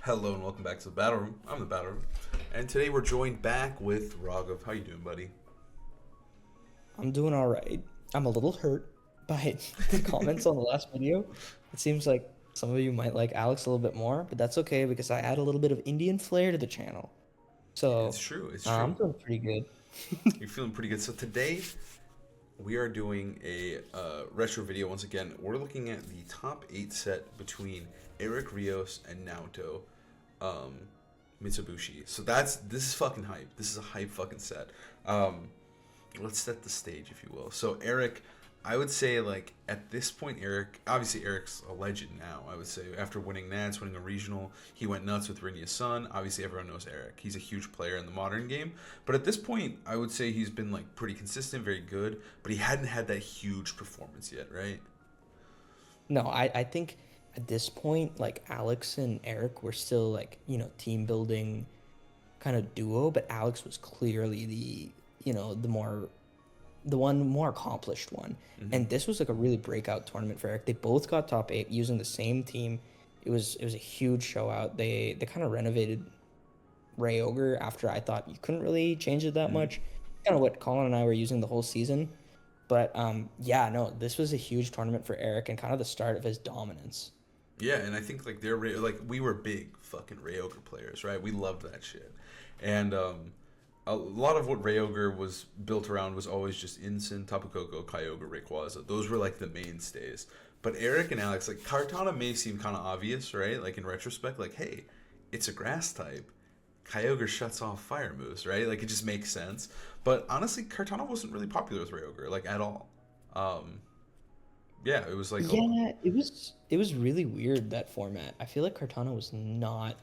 Hello and welcome back to the Battle Room. I'm the Battle Room, and today we're joined back with Raghav. How you doing, buddy? I'm doing all right. I'm a little hurt by the comments on the last video. It seems like some of you might like Alex a little bit more, but that's okay because I add a little bit of Indian flair to the channel. It's So true. It's I'm true. doing pretty good. You're feeling pretty good. So today we are doing a retro video once again. We're looking at the top 8 set between Eric Rios and Naoto um, Mizobuchi. So this is fucking hype. This is a hype fucking set. Let's set the stage, if you will. So Eric, I would say like at this point, obviously Eric's a legend now. I would say after winning Nats, winning a regional, he went nuts with Rinya's son. Obviously everyone knows Eric. He's a huge player in the modern game. But at this point, I would say he's been like pretty consistent, very good. But he hadn't had that huge performance yet, right? No, I think at this point, like Alex and Eric were still like, team building kind of duo, but Alex was clearly the one more accomplished one. Hmm. And this was like a really breakout tournament for Eric. They both got top 8 using the same team. It was a huge show out. They kind of renovated Ray Ogre after I thought you couldn't really change it that Hmm. much. Kind of what Colin and I were using the whole season. But yeah, no, this was a huge tournament for Eric and kind of the start of his dominance. Yeah, and I think like like we were big fucking Ryoga players, right? We loved that shit, and a lot of what Ryoga was built around was always just Incin, Tapu Koko, Kyogre, Rayquaza. Those were like the mainstays. But Eric and Alex, like Kartana may seem kind of obvious, right? Like in retrospect, like hey, it's a grass type. Kyogre shuts off fire moves, right? Like it just makes sense. But honestly, Kartana wasn't really popular with Ryoga, like at all. Um, yeah, it was like a Yeah, it was really weird that format. I feel like Cartana was not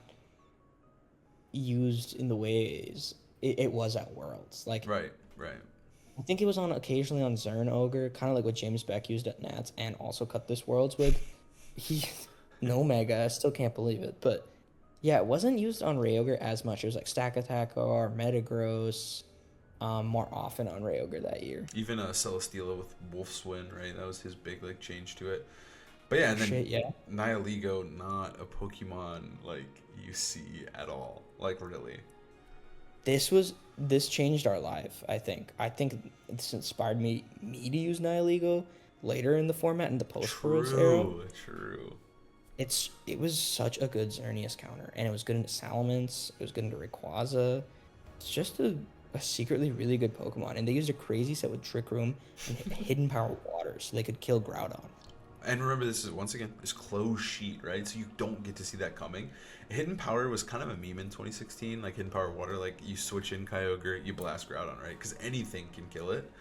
used in the ways it was at Worlds. Like right, right. I think it was on occasionally on Zern Ogre, kind of like what James Beck used at Nats, and also cut this Worlds with. He no mega, I still can't believe it. But yeah, it wasn't used on Rayogre as much. It was like Stack Attack or Metagross, more often on Rayogre that year. Even Celesteela with Wolfswin, right? That was his big like change to it. But yeah, Oh and then shit, yeah. Nihilego, not a Pokemon like you see at all. Like really. This changed our life, I think. I think this inspired me to use Nihilego later in the format in the post Worlds era. True, true. It was such a good Xerneas counter, and it was good into Salamence, it was good into Rayquaza. It's just a secretly really good Pokemon, and they used a crazy set with Trick Room and Hidden Power Water, so they could kill Groudon. And remember, this is once again this closed sheet, right? So you don't get to see that coming. Hidden Power was kind of a meme in 2016, like Hidden Power Water. Like you switch in Kyogre, you blast Groudon, right? Because anything can kill it.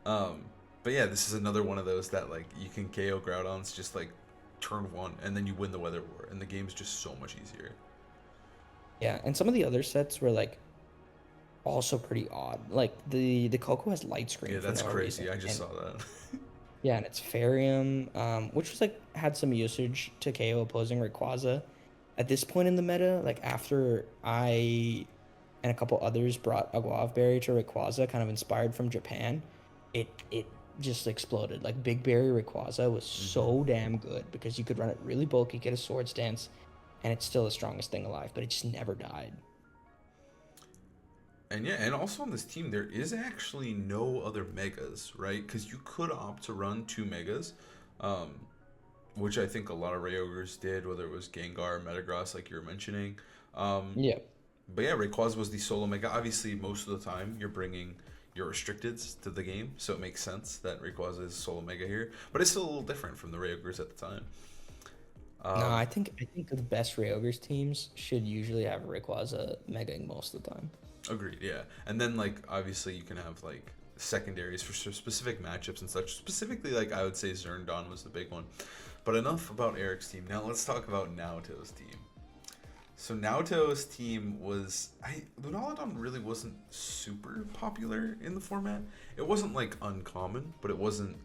Um, but yeah, this is another one of those that like you can KO Groudons just like turn one, and then you win the Weather War, and the game's just so much easier. Yeah, and some of the other sets were like also pretty odd. Like the Coco has Light Yeah, Screen for that's no reason, crazy. I just and saw that. yeah, and it's Farium, which was like had some usage to KO opposing Rayquaza. At this point in the meta, like after I and a couple others brought Aguav Berry to Rayquaza, kind of inspired from Japan, it just exploded. Like Big Berry Rayquaza was Hmm. so damn good because you could run it really bulky, get a Swords Dance, and it's still the strongest thing alive, but it just never died. And yeah, and also on this team, there is actually no other megas, right? Because you could opt to run 2 megas, um, which I think a lot of Rayogers did, whether it was Gengar or Metagross, like you were mentioning. Um, Yeah. but yeah, Rayquaza was the solo mega. Obviously, most of the time, you're bringing your restricteds to the game, so it makes sense that Rayquaza is solo mega here. But it's still a little different from the Rayogers at the time. No, Um, I think the best Ryogre's teams should usually have Rayquaza megaing most of the time. Agreed, yeah. And then like obviously you can have like secondaries for specific matchups and such. Specifically, like I would say Zerndon was the big one. But enough about Eric's team. Now let's talk about Naoto's team. So Naoto's team was Lunaludon really wasn't super popular in the format. It wasn't like uncommon, but it wasn't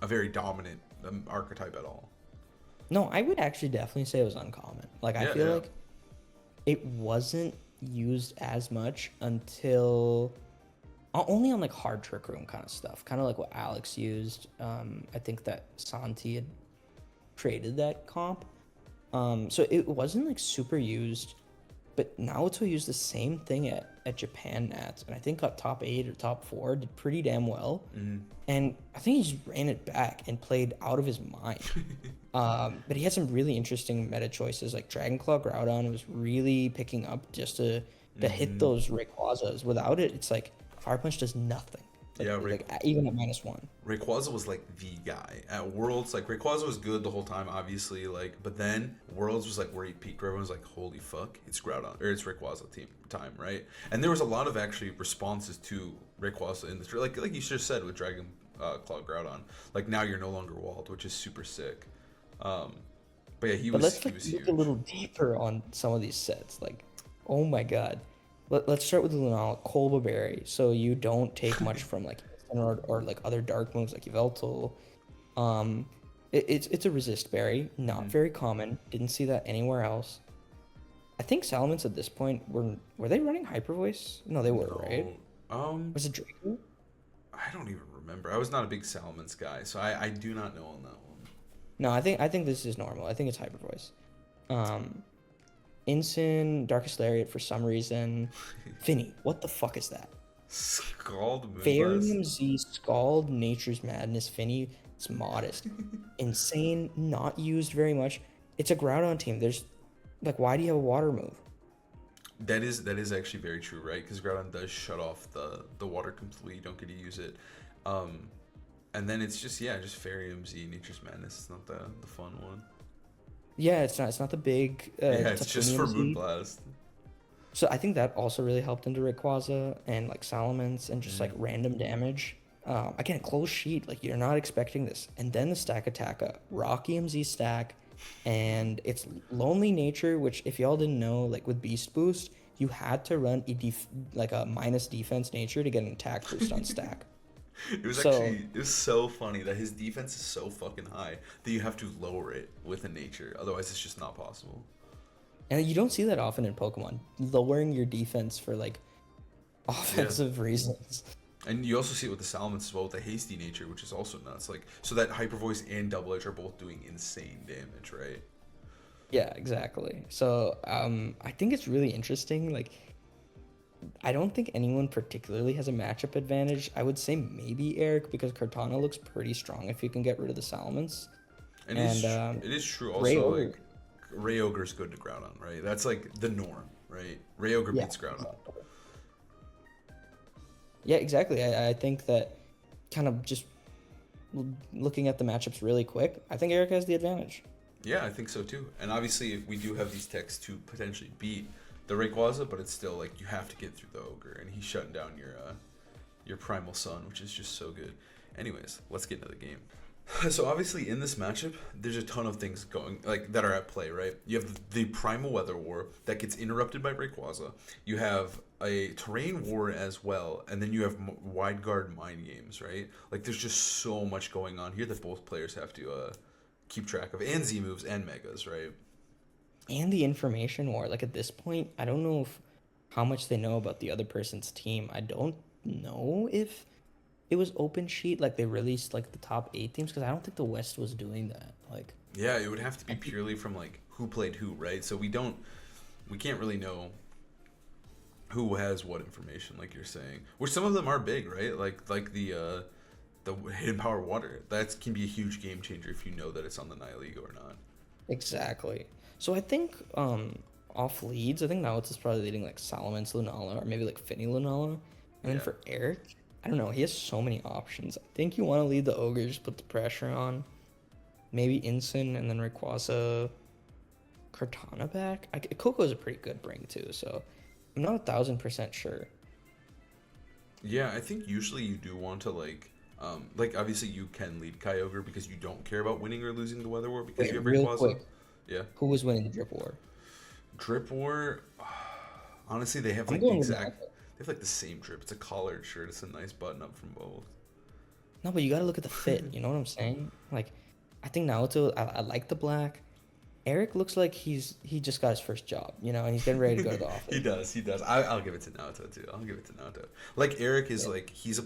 a very dominant archetype at all. No, I would actually definitely say it was uncommon. Like I Yeah, feel yeah. like it wasn't used as much until only on like hard trick room kind of stuff, kind of like what Alex used. I think that Santi had created that comp. So it wasn't like super used, but Naoto used the same thing at Japan Nats, and I think got top 8 or top 4, did pretty damn well. Mm. And I think he just ran it back and played out of his mind. But he had some really interesting meta choices, like Dragon Claw Groudon was really picking up just to hit Mm-hmm. those Rayquazas. Without it, it's like Fire Punch does nothing. Yeah, Even at -1. Rayquaza was like the guy at Worlds. Like Rayquaza was good the whole time, obviously. Like, but then Worlds was like where he peaked. Where everyone's like, "Holy fuck, it's Groudon or it's Rayquaza team time, right?" And there was a lot of actually responses to Rayquaza in this, like you just said with Dragon Claw Groudon. Like now you're no longer walled, which is super sick. Um, but yeah, he But was let's he like was look huge. a little deeper on some of these sets. Like, oh my god. Let's start with the Lunala Kolba Berry. So you don't take much from like or like other dark moves like Yveltal. Um, it's a resist berry, not Mhm. very common. Didn't see that anywhere else. I think Salamence at this point were they running Hyper Voice? No, they were, right? No, um, Was it Draco? I don't even remember. I was not a big Salamence guy, so I do not know on that one. No, I think this is normal. I think it's Hyper Voice. Um, Incin, Darkest Lariat for some reason. Finny, what the fuck is that? Scald Moonblast. Farium Z Scald, Nature's Madness, Finny. It's modest. Insane, not used very much. It's a Groudon team. There's like, why do you have a water move? That is actually very true, right? Because Groudon does shut off the water completely. You don't get to use it. Um, and then it's just just Fairy MZ, Nature's Madness. It's not the fun one. Yeah, it's not the big Yeah, it's just for Tafunium Z. Moonblast. So I think that also really helped into Rayquaza and like Salamence and just like Mm. random damage. Again, closed sheet, like you're not expecting this. And then the stack attacka, Rocky MZ stack, and it's Lonely Nature, which if y'all didn't know, like with Beast Boost, you had to run like a minus defense nature to get an attack boost on stack. So It was so funny that his defense is so fucking high that you have to lower it with a nature. Otherwise, it's just not possible. and you don't see that often in Pokemon, lowering your defense for like Yeah. offensive reasons. And you also see it with the Salamence as well with the hasty nature, which is also nuts. Like, so that Hyper Voice and Double Edge are both doing insane damage, right? Yeah, exactly. So I think it's really interesting. Like, I don't think anyone particularly has a matchup advantage. I would say maybe Eric because Cortana looks pretty strong if you can get rid of the Salamence. And And it is true Ray also, Ogre. like, Ray Ogre's good to Groudon, right? That's like the norm, right? Ray Ogre Yeah, beats Groudon. exactly. Yeah, exactly. I think that kind of just looking at the matchups really quick, I think Eric has the advantage. Yeah, I think so too. And obviously, we do have these techs to potentially beat the Rayquaza, but it's still like you have to get through the Ogre, and he's shutting down your Primal Sun, which is just so good. Anyways, let's get into the game. So obviously in this matchup, there's a ton of things going like that are at play, right? You have the Primal Weather War that gets interrupted by Rayquaza. You have a Terrain War as well, and then you have Wide Guard Mind Games, right? Like there's just so much going on here that both players have to keep track of, and Z moves and Megas, right? And the information war. Like at this point, I don't know if how much they know about the other person's team. I don't know if it was open sheet like they released like the top 8 teams because I don't think the West was doing that. Like Yeah, it would have to be purely from like who played who, right? So we can't really know who has what information, like you're saying. Which some of them are big, right? Like the hidden power water. That can be a huge game changer if you know that it's on the Nihilego or not. exactly. So I think off leads, I think now it's probably leading like Salamence Lunala or maybe like Finny Lunala. And then Yeah. for Eric, I don't know, he has so many options. I think you want to lead the Ogre, just put the pressure on. Maybe Incin and then Rayquaza, Cortana back. Coco's a pretty good bring too, so I'm not 1,000% sure. Yeah, I think usually you do want to like obviously you can lead Kyogre because you don't care about winning or losing the weather war because Wait, you have real Rayquaza. quick, Yeah. who was winning the Drip War? Drip war, honestly they have I'm like the going with exact Naoto. they have like the same drip. It's a collared shirt. It's a nice button up from both. No, but you gotta look at the fit. You know what I'm saying? Like, I think Naoto. I like the black. Eric looks like he just got his first job. You know, and he's getting ready to go to the He office. does. He does. I'll give it to Naoto too. I'll give it to Naoto. Like Eric is Yeah. like he's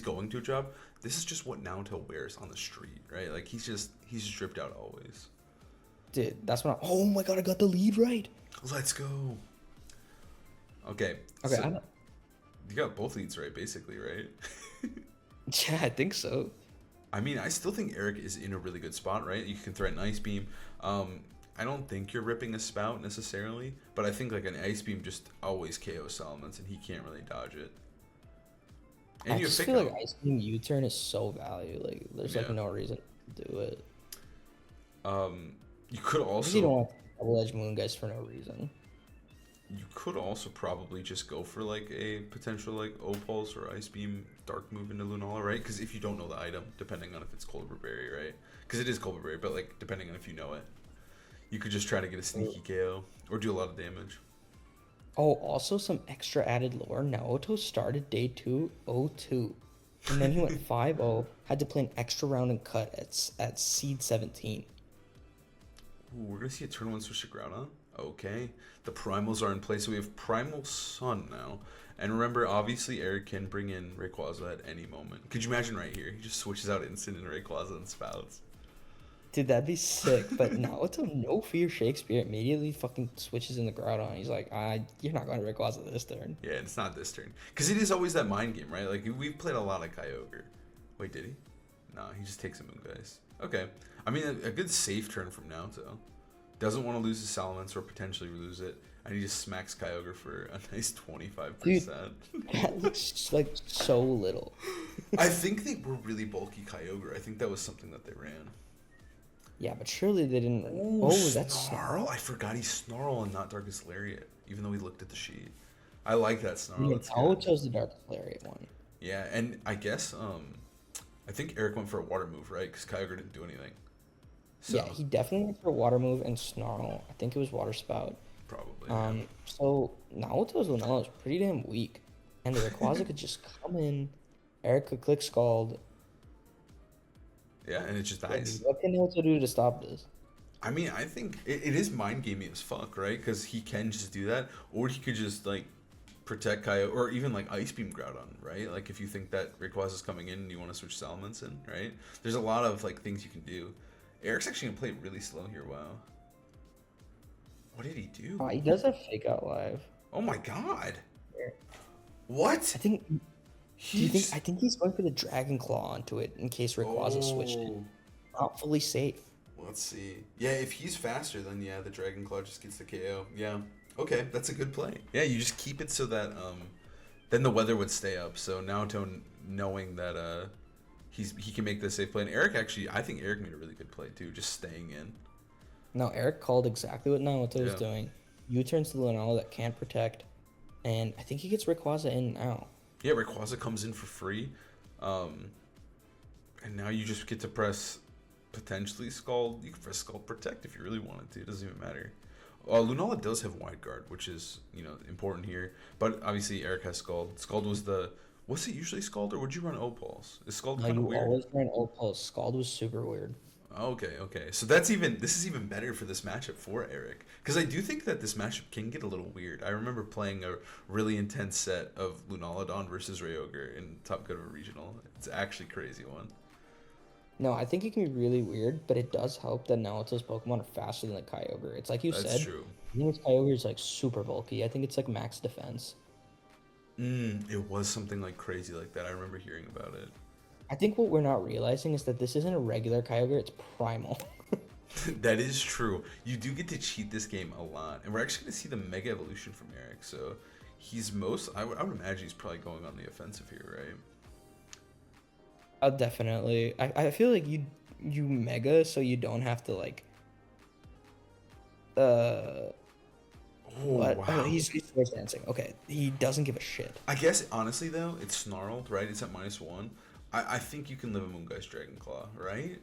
going to a job. This is just what Naoto wears on the street, right? Like he's just dripped out always. Dude, that's when oh my god, I got the lead right. Let's go. Okay. Okay, So you got both leads right, basically, right? yeah, I think so. I mean, I still think Eric is in a really good spot, right? You can threaten Ice Beam. I don't think you're ripping a Spout necessarily, but I think like an Ice Beam just always KO Salamence, and he can't really dodge it. And I you just pick feel him. like Ice Beam U-turn is so value. Like, there's like Yeah. no reason to do it. You could I really don't also want double edge Moongeist for no reason. probably just go for like a potential like O-Pulse or Ice Beam Dark move into Lunala, right? Because if you don't know the item, depending on if it's Colbur Berry, right? Because it is Colbur Berry, but like depending on if you know it, you could just try to get a sneaky KO or do a lot of damage. Oh, also some extra added lore. Naoto started day 2 0-2. And then he went 5-0, had to play an extra round and cut at seed 17. Ooh, we're gonna see a turn 1 switch to Groudon. Okay, the primals are in place, so we have Primal Sun now. And remember, obviously, Eric can bring in Rayquaza at any moment. Could you imagine right here? He just switches out Instant and Rayquaza and Spouts. Dude, that'd be sick. But Naoto, no fear Shakespeare, immediately fucking switches in the Groudon. He's like, you're not going to Rayquaza this turn. Yeah, it's not this turn. Because it is always that mind game, right? Like, we've played a lot of Kyogre. Wait, did he? No, he just takes a Moongeist. Okay. I mean, a good safe turn from Naoto. Doesn't want to lose his Salamence or potentially lose it. And he just smacks Kyogre for a nice 25%. Dude, that looks like so little. I think they were really bulky Kyogre. I think that was something that they ran. Yeah, but surely they didn't. Ooh, Oh, that's Snarl. I forgot he's Snarl and not Darkest Lariat, even though we looked at the sheet. I like that Snarl. Yeah, That's good. Naoto's the Dark Lariat one. Yeah, and I guess I think Eric went for a water move, right? Because Kyogre didn't do anything. So, Yeah, he definitely went for Water Move and Snarl. I think it was Water Spout. probably. So Naoto's Lunala is pretty damn weak, and the Rayquaza could just come in. Eric could click Scald. Yeah, and it just dies. What can Naoto do to stop this? I mean, I think it is mind gaming as fuck, right? Because he can just do that, or he could just like protect Kyogre, or even like Ice Beam Groudon, right? Like if you think that Rayquaza is coming in and you want to switch Salamence in, right? There's a lot of like things you can do. Eric's actually gonna play really slow here. Wow. What did he do? He does have Fake Out Live. Oh my god. Here. What? I think. Do you think? I think he's going for the Dragon Claw onto it in case Rayquaza switched it. Not fully safe. Let's see. Yeah, if he's faster, then yeah, the Dragon Claw just gets the KO. Yeah. Okay, that's a good play. Yeah, you just keep it so that then the weather would stay up. So Naoto knowing that he can make the safe play. And Eric actually, I think Eric made a really good play too, just staying in. No, Eric called exactly what Naoto was doing. U-turns to Lunala that can't protect, and I think he gets Rayquaza in now. Yeah, Rayquaza comes in for free, and now you just get to press potentially Scald. You can press Scald Protect if you really wanted to. It doesn't even matter. Lunala does have Wide Guard, which is important here. But obviously Eric has Scald. Scald was was it usually Scald or would you run O-Pulse? Is Scald kind of weird? You always ran O-Pulse. Scald was super weird. Okay. So this is even better for this matchup for Eric. Because I do think that this matchup can get a little weird. I remember playing a really intense set of Lunaludon versus Ryogre in Top Cut of a Regional. It's actually a crazy one. No, I think it can be really weird, but it does help that Naoto's Pokemon are faster than the Kyogre. It's like you said. That's true. I think its Kyogre is like super bulky. I think it's like max defense. It was something like crazy like that. I remember hearing about it. I think what we're not realizing is that this isn't a regular Kyogre, it's primal. That is true. You do get to cheat this game a lot. And we're actually going to see the Mega Evolution from Eric. So he's I would imagine he's probably going on the offensive here, right? Definitely. I feel like you Mega so you don't have to like... What? Wow. Oh, he's force dancing. Okay, he doesn't give a shit. I guess, honestly, though, it's snarled, right? It's at -1. I think you can live a Moongeist Dragon Claw, right?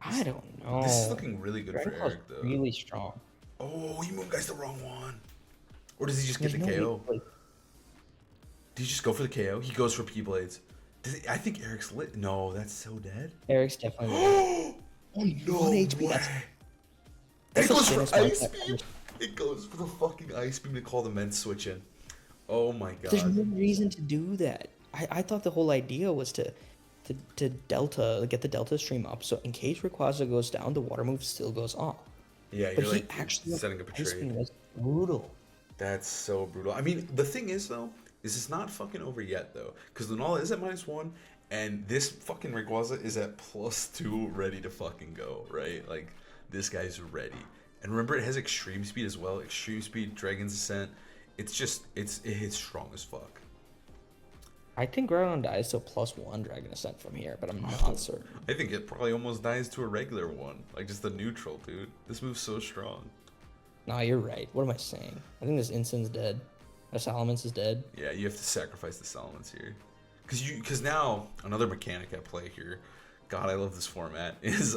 I don't know. This is looking really good Dragon for Claw's Eric, though. really strong. Oh, he Moongeist the wrong one. Or does he just There's get the no KO? way- Did he just go for the KO? He goes for P-Blades. I think Eric's lit. No, that's so dead. Eric's definitely... Oh, no 1 HP, way. That's It the goes for shittest Ice matchup Beam. It goes for the fucking Ice Beam to call the men switch in. Oh my god. There's no reason to do that. I thought the whole idea was to to delta, like, get the delta stream up. So in case Rayquaza goes down, the water move still goes off. Yeah, But you're he like actually setting up a Ice trade. Beam was brutal. That's so brutal. I mean, the thing is though, is it's not fucking over yet though, because Lunala is at -1, and this fucking Rayquaza is at +2, ready to fucking go. Right? Like this guy's ready. And remember, it has extreme speed as well. Extreme speed, Dragon's Ascent. It's just it hits strong as fuck. I think Groudon dies to a +1 Dragon Ascent from here, but I'm not certain. I think it probably almost dies to a regular one, like just a neutral, dude. This move's so strong. Nah, you're right. What am I saying? I think this Instin's dead. Or Salamence is dead. Yeah, you have to sacrifice the Salamence here, because now another mechanic at play here. God, I love this format. Is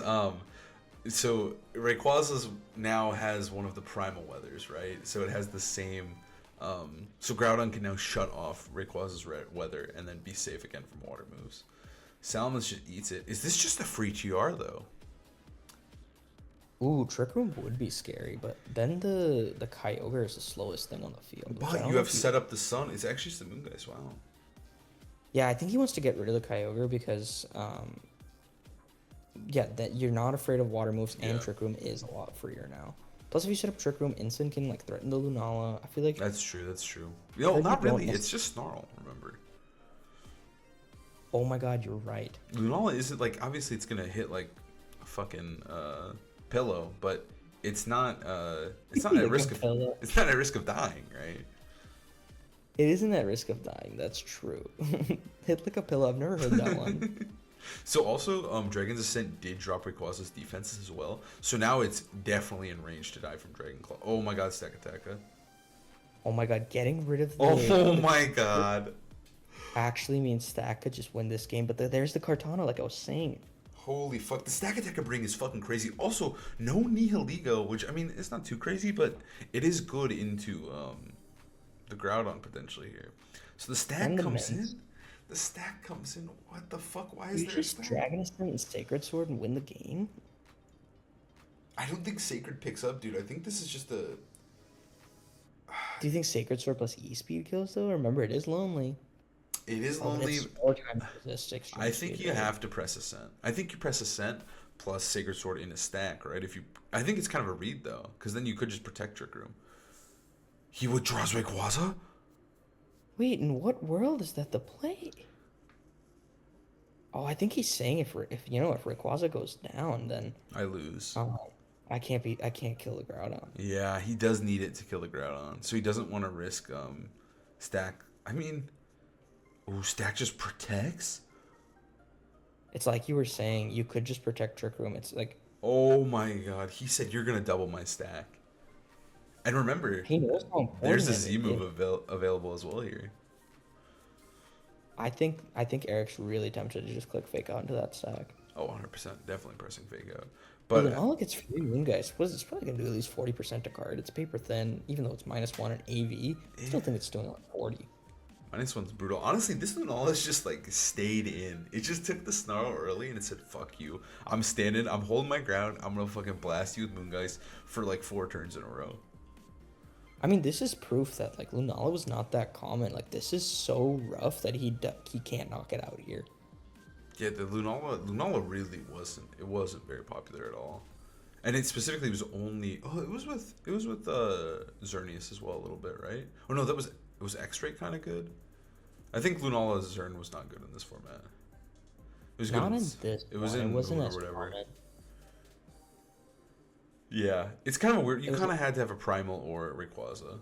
so Rayquaza's now has one of the primal weathers, right? So it has the same. So Groudon can now shut off Rayquaza's weather and then be safe again from water moves. Salamence just eats it. Is this just a free TR though? Ooh, Trick Room would be scary, but then the Kyogre is the slowest thing on the field. which I But don't you know have if he- set up the sun. It's actually just the Moongeist. Wow. Yeah, I think he wants to get rid of the Kyogre because, yeah, that you're not afraid of water moves, and Yeah. Trick Room is a lot freer now. Plus, if you set up Trick Room, Instant can like threaten the Lunala. I feel like That's true. That's true. No, Like, not you don't really. nec- It's just Snarl. Remember, oh my god, you're right. Lunala isn't like obviously it's gonna hit like a fucking pillow, but it's not at Like a risk of pillow. it's not at risk of dying, right? It isn't at risk of dying. That's true. Hit like a pillow. I've never heard that one. So also, Dragon's Ascent did drop Rayquaza's defenses as well. So now it's definitely in range to die from Dragon Claw. Oh my god, Stack Attacka. Oh my god, getting rid of the Oh my god. actually means Stack could just win this game. But there's the Kartana, like I was saying. Holy fuck, the Stack Attacker bring is fucking crazy. Also, no Nihiligo, which I mean, it's not too crazy, but it is good into the Groudon potentially here. So the stack And the comes Mins. in. The stack comes in. What the fuck? Why You is there a just stack? Dragon Ascent and Sacred Sword and win the game? I don't think Sacred picks up, dude. I think this is just a. Do you think Sacred Sword plus E-Speed kills though? Remember, it is lonely. It is Oh, but lonely. it's 4 times resist extreme I think speed, you right? have to press Ascent. I think you press Ascent plus Sacred Sword in a stack, right? If you, I think it's kind of a read though, because then you could just protect Trick Room. He withdraws Rayquaza. Wait, in what world is that the play? Oh, I think he's saying if Rayquaza goes down, then I lose. I can't kill the Groudon. Yeah, he does need it to kill the Groudon, so he doesn't want to risk stack. I mean, oh, stack just protects. It's like you were saying, you could just protect Trick Room. It's like Oh my god, he said you're gonna double my stack. And remember, he knows how important there's a it is. Z move available as well here. I think Eric's really tempted to just click Fake Out into that stack. Oh, 100%, definitely pressing Fake Out. But But then all it gets free Moon Guys. What is it's probably gonna do at least 40% to card. It's paper thin, even though it's -1 in AV. I still think it's doing like 40. -1's brutal. Honestly, this one all has just like stayed in. It just took the Snarl early and it said, "Fuck you. I'm standing. I'm holding my ground. I'm gonna fucking blast you with Moongeist for like 4 turns in a row." I mean, this is proof that like Lunala was not that common. Like this is so rough that he can't knock it out here. Yeah, the Lunala really wasn't. It wasn't very popular at all, and it specifically was only. Oh, it was with Xerneas as well a little bit, right? Oh no, it was X-Ray kind of good. I think Lunala Zern was not good in this format. It was good. Not in, in this. It was one. in It wasn't Moon as or whatever. common. Yeah, it's kind of weird. You It was kind of had to have a Primal or a Rayquaza.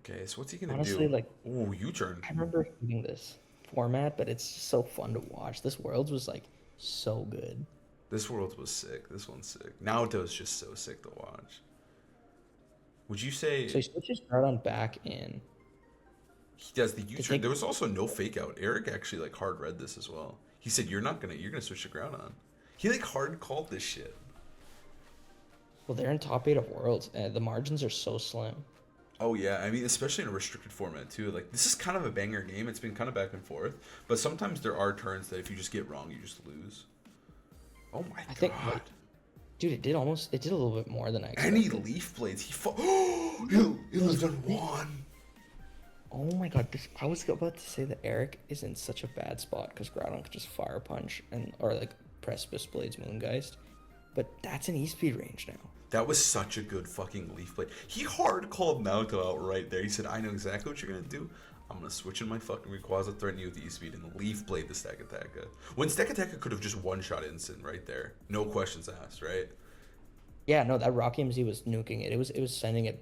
Okay, so what's he gonna Honestly, do? like Oh, U-turn. I remember hating this format, but it's just so fun to watch. This Worlds was like so good. This world was sick. This one's sick. Naoto's just so sick to watch. Would you say So he switches Groudon back in. he does the U-turn? take- There was also no fake out. Eric actually like hard read this as well. He said you're gonna switch the ground on. He like hard called this shit. Well, they're in top 8 of Worlds, and the margins are so slim. Oh yeah, I mean especially in a restricted format too. Like this is kind of a banger game. It's been kind of back and forth, but sometimes there are turns that if you just get wrong, you just lose. Oh my I think, god! dude, it did a little bit more than I Any expected. leaf blades, he lived on one. Oh my god, I was about to say that Eric is in such a bad spot because Groudon could just Fire Punch and or like Precipice Blades Moongeist. But that's an E-Speed range now. That was such a good fucking Leaf Blade. He hard called Naoto out right there. He said, I know exactly what you're gonna do. I'm gonna switch in my fucking Rayquaza, threaten you with the E-Speed, and Leaf Blade the Stakataka. When Stakataka could have just one-shot instant right there. No questions asked, right? Yeah, no, that Rocky MZ was nuking it. It was sending it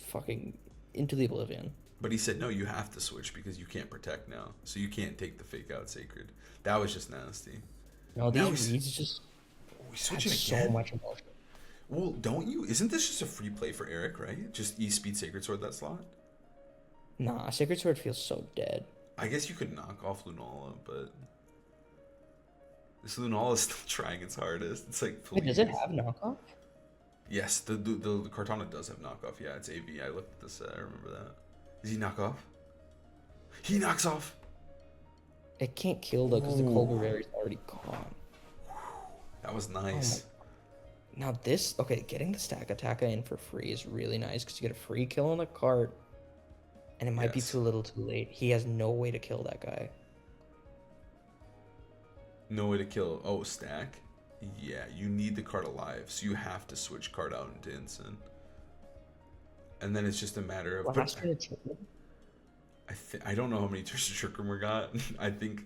fucking into the oblivion. But he said, no, you have to switch because you can't protect now. So you can't take the fake out Sacred. That was just nasty. No, Now these reads just we had switching so again? much emotion. Well, don't you? Isn't this just a free play for Eric, right? Just E-Speed Sacred Sword that slot? Nah, Sacred Sword feels so dead. I guess you could knock off Lunala, but this Lunala is still trying its hardest. It's like, please. Wait, does it have knockoff? Yes, the Kartana does have knockoff. Yeah, it's AV. I looked at this. I remember that. Is he knockoff? He knocks off. It can't kill though because the Colbert is already gone. That was nice. Now this, okay, getting the Stakataka in for free is really nice because you get a free kill on the cart, and it might be Yes. too little too late. He has no way to kill that guy. No way to kill. Oh, stack. Yeah, you need the card alive, so you have to switch card out into instant. And then it's just a matter of. Last turn of Trick Room? I don't know how many turns of Trick Room we got. I think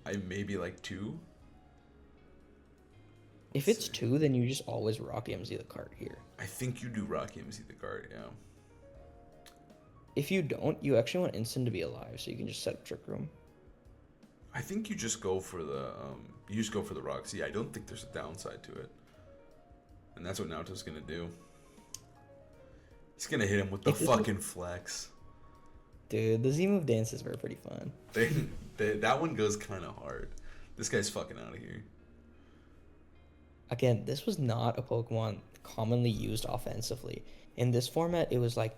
I maybe like 2. If it's 2, then you just always Rocky MZ the cart here. I think you do Rocky MC the card, yeah. If you don't, you actually want instant to be alive, so you can just set up Trick Room. I think you just go for the Roxy. I don't think there's a downside to it. And that's what Naoto's gonna do. He's gonna hit him with the fucking flex. Dude, the Z-move dances were pretty fun. That one goes kind of hard. This guy's fucking out of here. Again, this was not a Pokemon commonly used offensively. In this format, it was like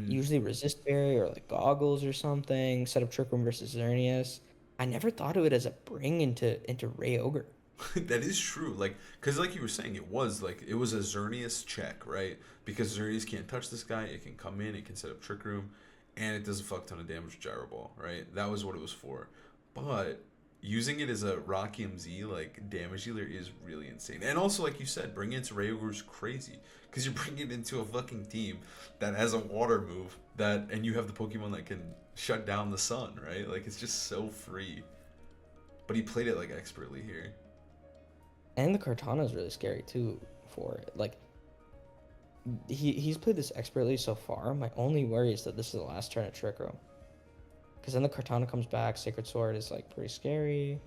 usually Resist Berry or like Goggles or something, set up Trick Room versus Xerneas. I never thought of it as a bring into Ray Ogre. That is true. Like, because like you were saying, it was a Xerneas check, right? Because Xerneas can't touch this guy. It can come in, it can set up Trick Room, and it does a fuck ton of damage with Gyro Ball, right? That was what it was for. But using it as a Rocky MZ like damage dealer is really insane. And also, like you said, bringing it to Ray Ogre is crazy because you're bringing it into a fucking team that has a water move and you have the Pokemon that can shut down the sun, right? Like, it's just so free. But he played it like expertly here. And the Kartana is really scary too for it. Like he's played this expertly so far. My only worry is that this is the last turn of Trick Room. Because then the Kartana comes back, Sacred Sword is like pretty scary.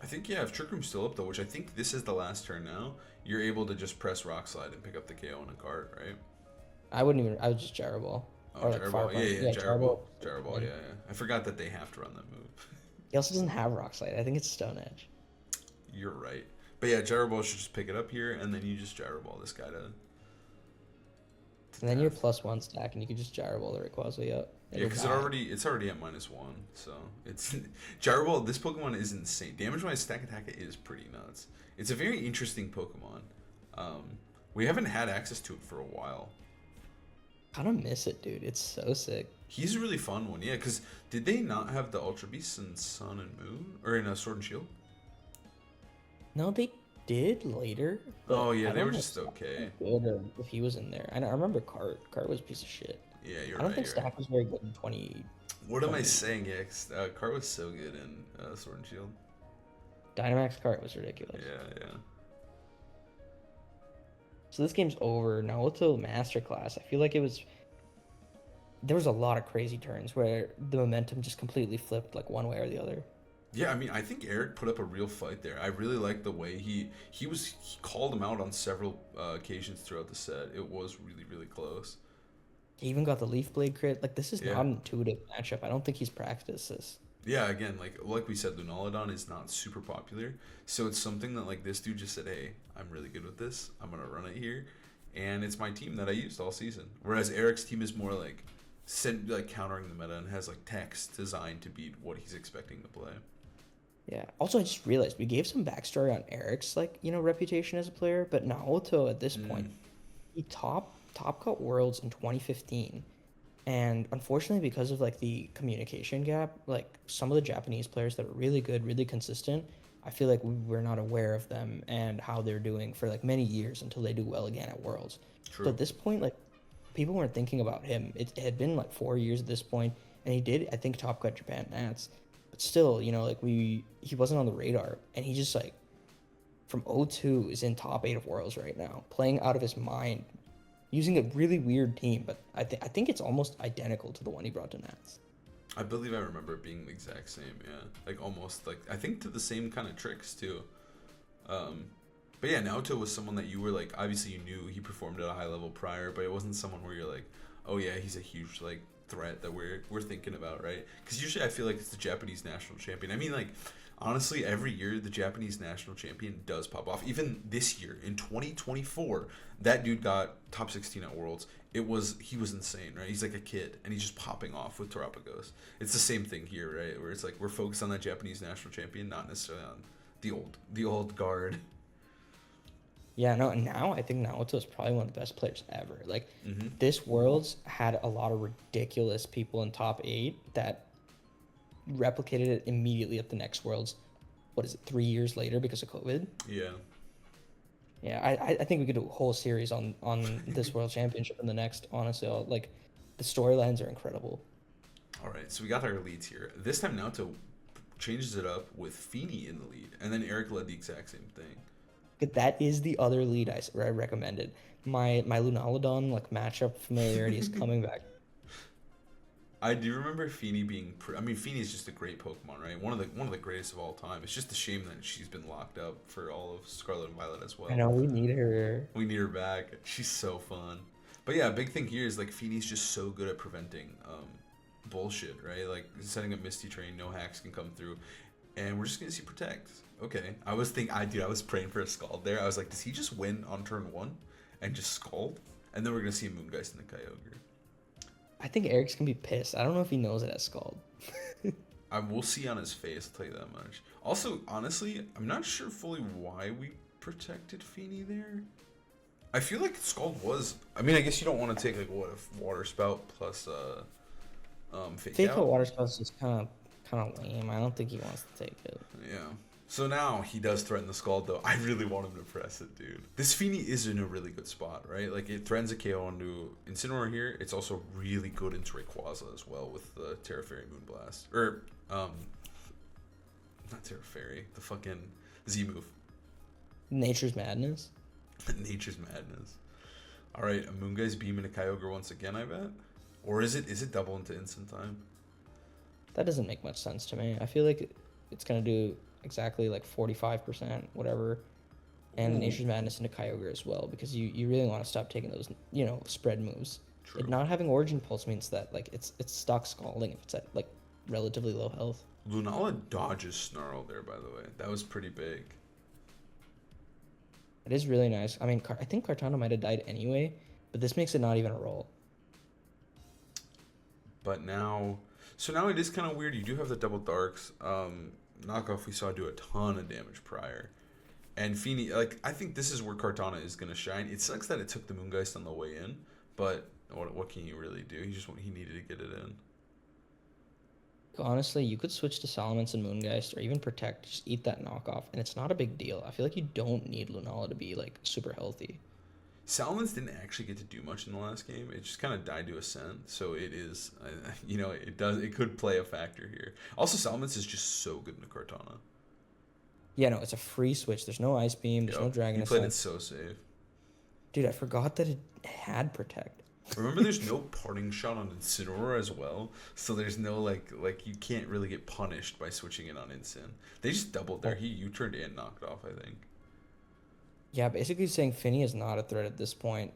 I think, yeah, if Trick Room's still up though, which I think this is the last turn now, you're able to just press Rock Slide and pick up the KO on a card, right? I would just Gyro Ball. Oh, Gyro Ball. Yeah, Gyro Ball. Gyro Ball, yeah. I forgot that they have to run that move. He also doesn't have Rock Slide. I think it's Stone Edge. You're right. But yeah, Gyro Ball should just pick it up here, and then you just Gyro Ball this guy to and then you're +1 stack, and you can just Gyro Ball the Rayquaza up. Yeah, because it's already at -1, so it's Gyro Ball. This Pokemon is insane. Damage-wise, Stack Attack is pretty nuts. It's a very interesting Pokemon. We haven't had access to it for a while. Kind of miss it, dude. It's so sick. He's a really fun one, yeah. Because did they not have the Ultra Beasts in Sun and Moon or in Sword and Shield? No, they did later. Oh yeah, they were just okay. Good, or if he was in there, I remember Cart. Cart was a piece of shit. Yeah, you're right. I don't think Stack was very good in 20. What am I saying? Yeah, Cart was so good in Sword and Shield. Dynamax Cart was ridiculous. Yeah. So this game's over. Naoto Masterclass. I feel like there was a lot of crazy turns where the momentum just completely flipped like one way or the other. Yeah, I mean, I think Eric put up a real fight there. I really like the way he called him out on several occasions throughout the set. It was really, really close. He even got the Leaf Blade crit. Like, this is not an intuitive matchup. I don't think he's practiced this. Yeah, again, like we said, Lunaludon is not super popular. So it's something that, like, this dude just said, hey, I'm really good with this. I'm going to run it here. And it's my team that I used all season. Whereas Eric's team is more, like, countering the meta and has, like, text designed to beat what he's expecting to play. Yeah. Also, I just realized we gave some backstory on Eric's, like, reputation as a player. But Naoto, at this point, he top cut Worlds in 2015. And unfortunately, because of like the communication gap, like some of the Japanese players that are really good, really consistent, I feel like we're not aware of them and how they're doing for like many years until they do well again at Worlds. So True. at this point, like people weren't thinking about him. It had been like 4 years at this point, and he did, I think, top cut Japan Nats. But still, like he wasn't on the radar, and he just like from '02 is in top 8 of Worlds right now, playing out of his mind, using a really weird team, but I think it's almost identical to the one he brought to Nats. I believe I remember it being the exact same. Yeah, like almost like I think to the same kind of tricks too. Um, but yeah, Naoto was someone that you were like obviously you knew he performed at a high level prior, but it wasn't someone where you're like, oh yeah, he's a huge like threat that we're thinking about, right? Because usually I feel like it's the Japanese national champion. I mean, like honestly, every year the Japanese national champion does pop off. Even this year in 2024, that dude got top 16 at Worlds. He was insane, right? He's like a kid and he's just popping off with Terapagos. It's the same thing here, right? Where it's like we're focused on that Japanese national champion, not necessarily on the old guard. Yeah, no, and now I think Naoto is probably one of the best players ever. Like Mm-hmm. this Worlds had a lot of ridiculous people in top 8 that replicated it immediately at the next Worlds. What is it, 3 years later because of COVID? Yeah. Yeah, I think we could do a whole series on this World Championship in the next. Honestly, like the storylines are incredible. All right, so we got our leads here. This time Naoto changes it up with Feeney in the lead, and then Eric led the exact same thing. But that is the other lead I recommended. My Lunaludon like matchup familiarity is coming back. I do remember Feeney being. I mean, Feeney is just a great Pokemon, right? One of the greatest of all time. It's just a shame that she's been locked up for all of Scarlet and Violet as I well. know we need her. We need her back. She's so fun. But yeah, a big thing here is like Feeney's just so good at preventing bullshit, right? Like setting up Misty Train, no hacks can come through, and we're just gonna see Protect. Okay, I was praying for a Scald there. I was like, does he just win on turn 1 and just Scald, and then we're gonna see a Moongeist and the Kyogre. I think Eric's gonna be pissed. I don't know if he knows it as Scald. We'll see on his face. I'll tell you that much. Also, honestly, I'm not sure fully why we protected Feeney there. I feel like Scald was. I mean, I guess you don't want to take like what if Water Spout plus Fake Fake Out. Water Spell's just kind of lame. I don't think he wants to take it. Yeah. So now he does threaten the Scald, though. I really want him to press it, dude. This Feeney is in a really good spot, right? Like, it threatens a KO onto Incineroar here. It's also really good into Rayquaza as well with the Terra Fairy Moonblast. Or, not Terra Fairy. The fucking Z-move. Nature's Madness. Nature's Madness. Alright, a Moongeist Beam and a Kyogre once again, I bet? Or is it double into instant time? That doesn't make much sense to me. I feel like it's gonna do exactly like 45%, whatever, and Ooh. Nature's Madness into Kyogre as well, because you really want to stop taking those spread moves. True. It not having Origin Pulse means that like it's stuck scalding if it's at like relatively low health. Lunala dodges Snarl there, by the way. That was pretty big. It is really nice. I mean, I think Kartana might have died anyway, but this makes it not even a roll. But now, so now it is kind of weird. You do have the double darks. Knockoff we saw do a ton of damage prior. And Feeney, like, I think this is where Kartana is going to shine. It sucks that it took the Moongeist on the way in, but what can you really do? He needed to get it in. Honestly, you could switch to Salamence and Moongeist or even Protect. Just eat that knockoff, and it's not a big deal. I feel like you don't need Lunala to be like super healthy. Salamence didn't actually get to do much in the last game. It just kind of died to Ascent, so it is, it could play a factor here. Also, Salamence is just so good in Kartana. Yeah, no, it's a free switch. There's no Ice Beam. There's no Dragon He played Ascent. it so safe. Dude, I forgot that it had Protect. Remember, there's no parting shot on Incineroar as well, so there's no like you can't really get punished by switching it on Incin. They just doubled there. He U-turned and knocked off, I think. Yeah, basically saying Finny is not a threat at this point.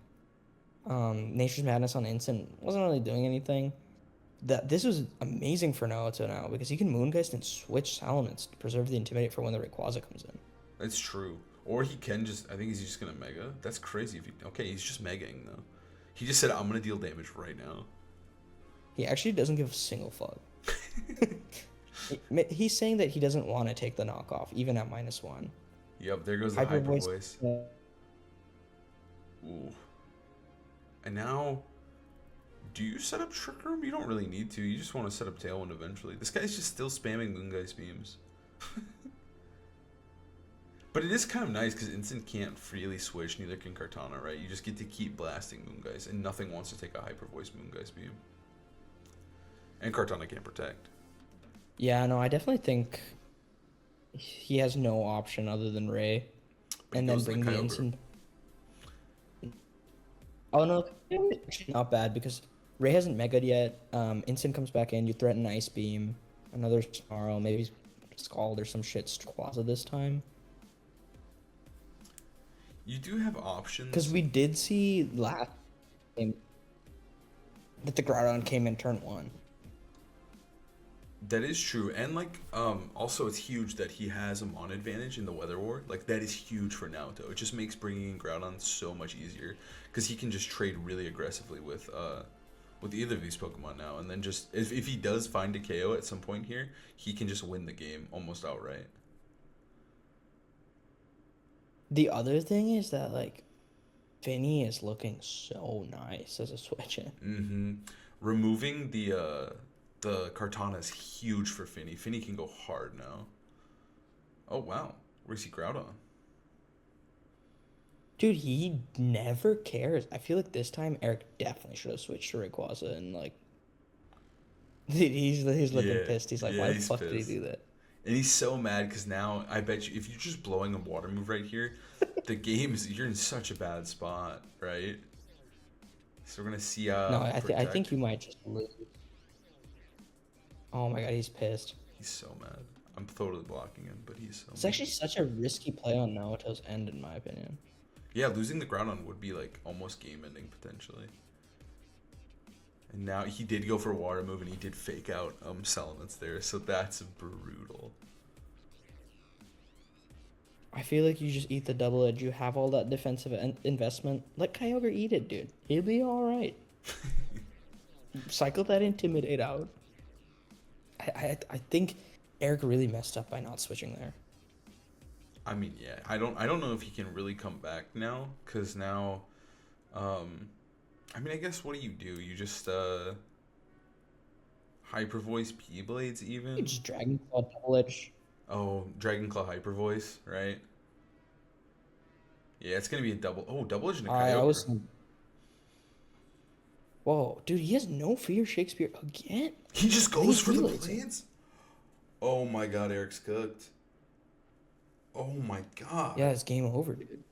Nature's Madness on Incin wasn't really doing anything. This was amazing for Naoto now because he can Moongeist and switch Salamence to preserve the Intimidate for when the Rayquaza comes in. That's true. Or he can I think he's just gonna Mega. That's crazy. He's just Megaing though. He just said, I'm gonna deal damage right now. He actually doesn't give a single fuck. He's saying that he doesn't want to take the knockoff, even at -1. Yep, there goes the Hyper Voice. Ooh. And now, Do you set up Trick Room? You don't really need to. You just want to set up Tailwind eventually. This guy's just still spamming Moongeist beams. But it is kind of nice because Instant can't freely switch, neither can Kartana, right? You just get to keep blasting Moongeist, and nothing wants to take a Hyper Voice Moongeist beam. And Kartana can't protect. Yeah, no, I definitely think he has no option other than Ray. And then bring the Instant. Oh no, actually not bad because Ray hasn't megaed yet. Instant comes back in, you threaten Ice Beam, another Snarl, maybe Scald or some shit Quaza this time. You do have options. Because we did see last game that the Groudon came in turn 1. That is true, and like also it's huge that he has a Mon advantage in the Weather War. Like that is huge for Naoto. It just makes bringing in Groudon so much easier because he can just trade really aggressively with either of these Pokemon now, and then just if he does find a KO at some point here, he can just win the game almost outright. The other thing is that like Finny is looking so nice as a switch in. Mm-hmm. Removing the Kartana is huge for Finny. Finny can go hard now. Oh, wow. Where's he Groudon? Dude, he never cares. I feel like this time Eric definitely should have switched to Rayquaza and like... He's looking pissed. He's like, why the fuck did he do that? And he's so mad because now, I bet you, if you're just blowing a water move right here, the game is... You're in such a bad spot, right? So we're going to see... No, I think you might just lose. Oh my god, he's pissed. He's so mad. I'm totally blocking him, but he's so It's actually such a risky play on Naoto's end, in my opinion. Yeah, losing the Groudon would be like almost game-ending potentially. And now he did go for a water move, and he did fake out Salamence there, so that's brutal. I feel like you just eat the double edge. You have all that defensive investment. Let Kyogre eat it, dude. He'll be all right. Cycle that Intimidate out. I think Eric really messed up by not switching there. I mean, yeah, I don't know if he can really come back now, because now, I mean, I guess what do? You just Hyper Voice P-Blades even? You just Dragon Claw double edge. Oh, Dragon Claw Hyper Voice, right? Yeah, it's gonna be a double edge and a Kyogre. Whoa, dude, he has no fear Shakespeare again. He just goes for the blades? Oh my god, Eric's cooked. Oh my god. Yeah, it's game over, dude.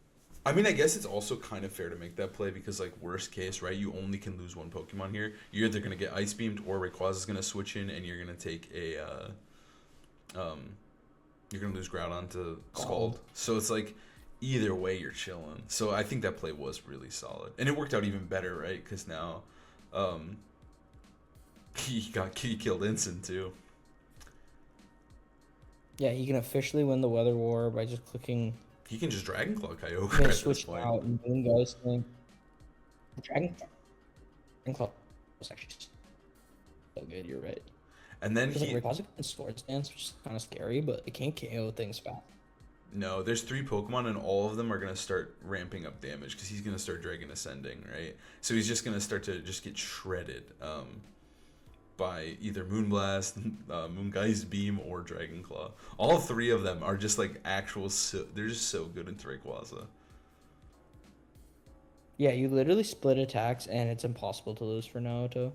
I mean, I guess it's also kind of fair to make that play because, like, worst case, right, you only can lose one Pokemon here. You're either going to get Ice Beamed or Rayquaza's going to switch in and you're going to take a, you're going to lose Groudon to Scald. So it's like, either way, you're chilling. So I think that play was really solid. And it worked out even better, right? Because now, he killed Instant, too. Yeah, he can officially win the Weather War by just clicking... He can just Dragon Claw Kyogre at this point. Out and Moongeist thing. Dragon Claw was actually so good, you're right. And then he... Like, Rayquaza can Sword Stance, which is kind of scary, but it can't KO things fast. No, there's 3 Pokemon, and all of them are going to start ramping up damage, because he's going to start Dragon Ascending, right? So he's just going to start to just get shredded by either Moonblast, Moongeist Beam, or Dragon Claw. All 3 of them are just like they're just so good into Rayquaza. Yeah, you literally split attacks, and it's impossible to lose for Naoto.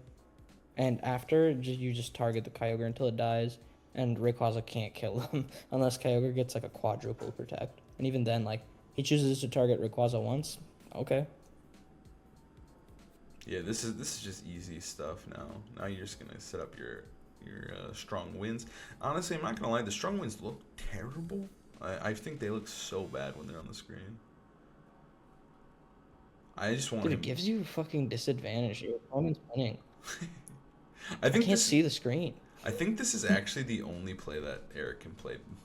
And after, you just target the Kyogre until it dies, and Rayquaza can't kill them unless Kyogre gets like a quadruple protect. And even then, like, he chooses to target Rayquaza once. Okay. Yeah, this is just easy stuff now. Now you're just gonna set up your strong winds. Honestly, I'm not gonna lie, the strong winds look terrible. I think they look so bad when they're on the screen. I just want. Dude, it gives you a fucking disadvantage. Your opponent's winning. I can't see the screen. I think this is actually the only play that Eric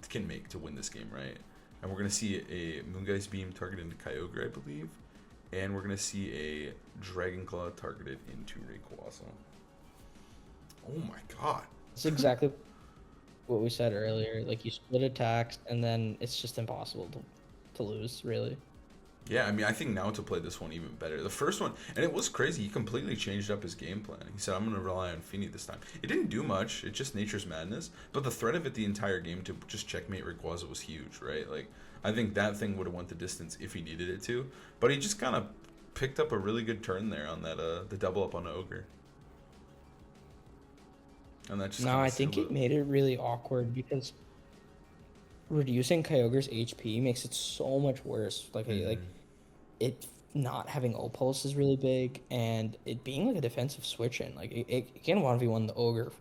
can make to win this game, right? And we're gonna see a Moongeist Beam targeted into Kyogre, I believe. And we're going to see a Dragon Claw targeted into Rayquaza. Oh my god. That's exactly what we said earlier. Like, you split attacks, and then it's just impossible to lose, really. Yeah, I mean, I think Naoto played this one even better. The first one, and it was crazy. He completely changed up his game plan. He said, "I'm going to rely on Fini this time." It didn't do much. It's just Nature's Madness, but the threat of it the entire game to just checkmate Rayquaza was huge, right? Like, I think that thing would have went the distance if he needed it to. But he just kind of picked up a really good turn there on that the double up on Ogre, and that just No, kinda I think sealed it made it really awkward because reducing Kyogre's HP makes it so much worse. Like it not having O pulse is really big, and it being like a defensive switch in. Like it can 1v1 the Ogre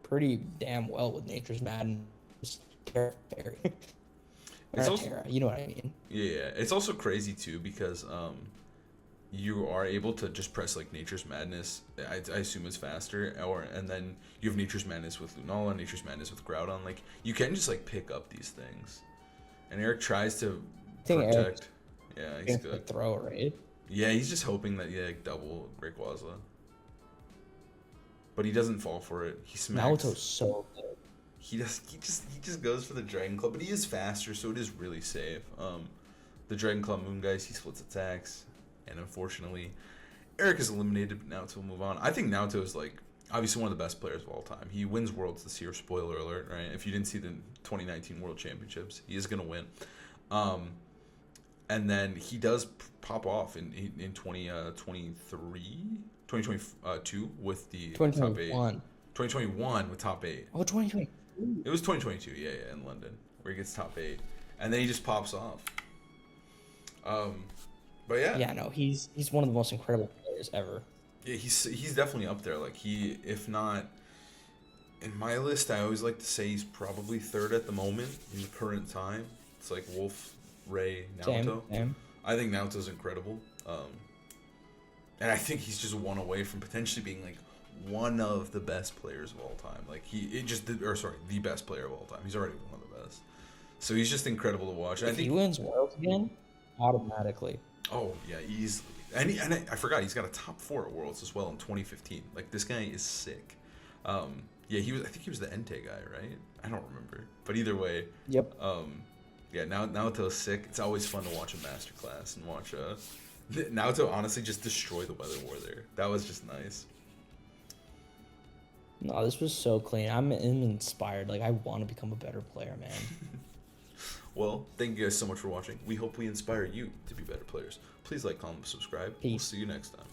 pretty damn well with Nature's Madness. Terra Fairy. Or It's not also Terra, you know what I mean. yeah, it's also crazy too because you are able to just press like Nature's Madness. I assume is faster, and then you have Nature's Madness with Lunala, Nature's Madness with Groudon. Like you can just like pick up these things, and Eric tries to I think Eric's protect. Yeah, he's gonna good. throw, right? Yeah, he's just hoping that like double Rayquaza, but he doesn't fall for it. He smacks. Naoto's so good. He just goes for the Dragon Claw, but he is faster, so it is really safe. The Dragon Claw Moon guys, he splits attacks, and unfortunately, Eric is eliminated. But Naoto will move on. I think Naoto is like obviously one of the best players of all time. He wins Worlds this year. Spoiler alert, right? If you didn't see the 2019 World Championships, he is gonna win. And then he does pop off in 2022 with the top 8. 2021. 2021 with top 8. Oh, 2020. It was 2022, yeah, in London, where he gets top 8, and then he just pops off. But yeah, Yeah, no, he's one of the most incredible players ever. yeah, he's definitely up there. Like if not in my list, I always like to say he's probably third at the moment in the current time. It's like Wolf, Ray, Naoto. Same. I think Naoto's incredible, and I think he's just one away from potentially being like one of the best players of all time. Like the best player of all time. He's already one of the best. So he's just incredible to watch. If he wins Worlds again, automatically. Oh yeah, easily. I forgot he's got a top 4 at Worlds as well in 2015. Like this guy is sick. Yeah, I think he was the Entei guy, right? I don't remember, but either way. Yep. Yeah, Naoto's sick. It's always fun to watch a masterclass and watch Naoto honestly just destroy the Weather War there. That was just nice. No, this was so clean. I'm inspired. Like I want to become a better player, man. Well, thank you guys so much for watching. We hope we inspire you to be better players. Please like, comment, subscribe. Peace. We'll see you next time.